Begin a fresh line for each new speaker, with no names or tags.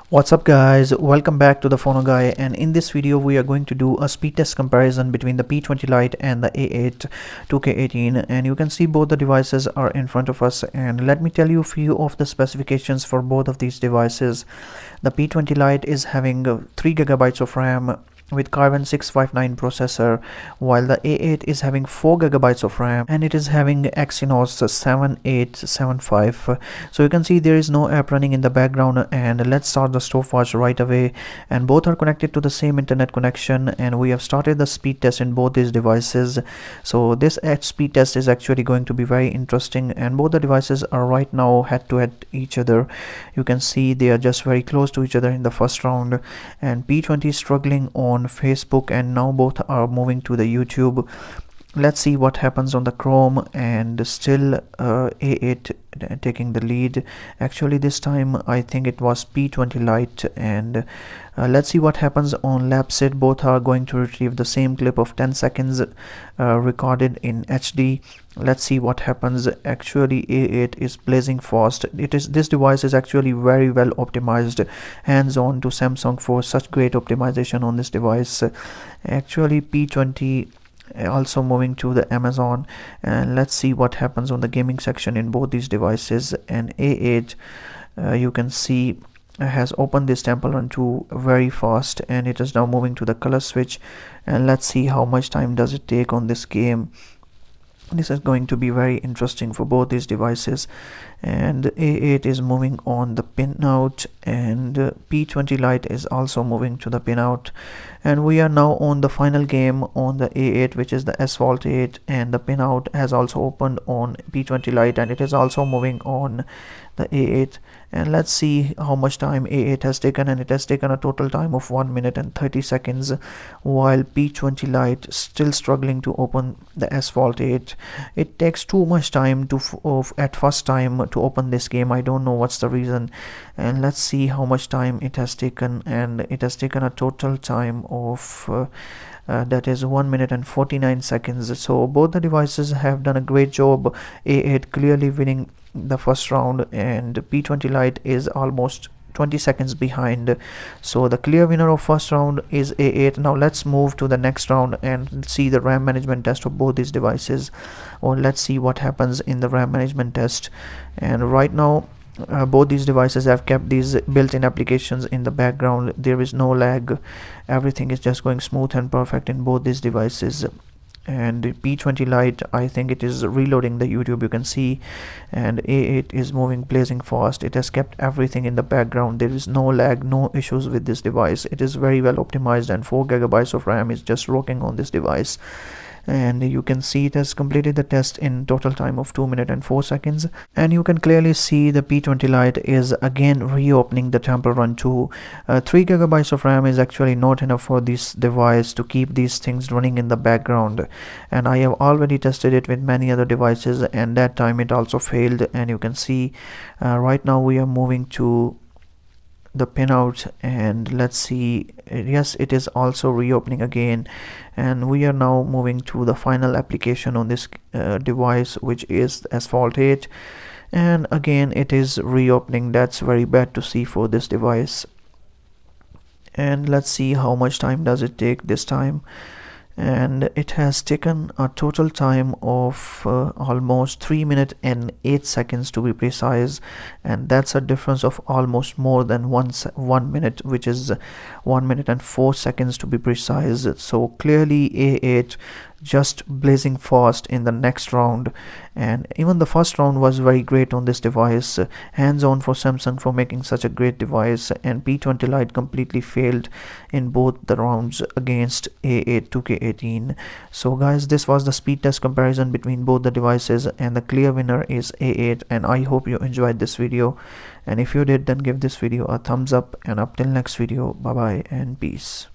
What's up guys, welcome back to the Phono Guy, and in this video we are going to do a speed test comparison between the P20 Lite and the A8 2K18, and you can see both the devices are in front of us. And let me tell you a few of the specifications for both of these devices. The P20 Lite is having 3 GB of RAM with Carbon 659 processor, while the A8 is having 4 GB of RAM and it is having Exynos 7875. So you can see there is no app running in the background, and let's start the stopwatch right away. And both are connected to the same internet connection, and we have started the speed test in both these devices. So this speed test is actually going to be very interesting, and both the devices are right now head to head each other. You can see they are just very close to each other in the first round, and P20 is struggling on Facebook, and now both are moving to the YouTube. Let's see what happens on the Chrome, and still A8 taking the lead. Actually this time I think it was P20 Lite, and let's see what happens on Lapsit. Both are going to retrieve the same clip of 10 seconds recorded in HD. Let's see what happens. Actually A8 is blazing fast. This device is actually very well optimized. Hands on to Samsung for such great optimization on this device. Actually P20 also moving to the Amazon, and let's see what happens on the gaming section in both these devices. And A8 you can see has opened this Temple Run 2 very fast, and it is now moving to the color switch. And let's see how much time does it take on this game. This is going to be very interesting for both these devices. And A8 is moving on the pinout, and P20 Lite is also moving to the pinout. And we are now on the final game on the A8, which is the Asphalt 8, and the pinout has also opened on P20 Lite, and it is also moving on the A8. And let's see how much time A8 has taken, and it has taken a total time of 1 minute and 30 seconds, while P20 Lite still struggling to open the Asphalt 8. It takes too much time at first time to open this game. I don't know what's the reason. And let's see how much time it has taken, and it has taken a total time of that is 1 minute and 49 seconds. So both the devices have done a great job. A8 clearly winning the first round, and P20 Lite is almost 20 seconds behind. So the clear winner of first round is A8. Now let's move to the next round and see the RAM management test of both these devices, or let's see what happens in the RAM management test. And right now both these devices have kept these built-in applications in the background. There is no lag. Everything is just going smooth and perfect in both these devices. And P20 Lite, I think it is reloading the YouTube, you can see. And A8 is moving blazing fast. It has kept everything in the background. There is no lag, no issues with this device. It is very well optimized, and 4 GB of RAM is just rocking on this device. And you can see it has completed the test in total time of 2 minutes and 4 seconds. And you can clearly see the P20 Lite is again reopening the Temple Run 2. 3 GB of RAM is actually not enough for this device to keep these things running in the background, and I have already tested it with many other devices, and that time it also failed. And you can see right now we are moving to the pinout, and let's see, yes, it is also reopening again. And we are now moving to the final application on this device, which is Asphalt 8, and again it is reopening. That's very bad to see for this device. And let's see how much time does it take this time. And it has taken a total time of almost 3 minutes and 8 seconds to be precise, and that's a difference of almost more than 1 minute, which is 1 minute and 4 seconds to be precise. So clearly A8 just blazing fast in the next round, and even the first round was very great on this device. Hands on for Samsung for making such a great device, and P20 Lite completely failed in both the rounds against A8 2K18. So guys, this was the speed test comparison between both the devices, and the clear winner is A8. And I hope you enjoyed this video, and if you did, then give this video a thumbs up, and up till next video, bye bye and peace.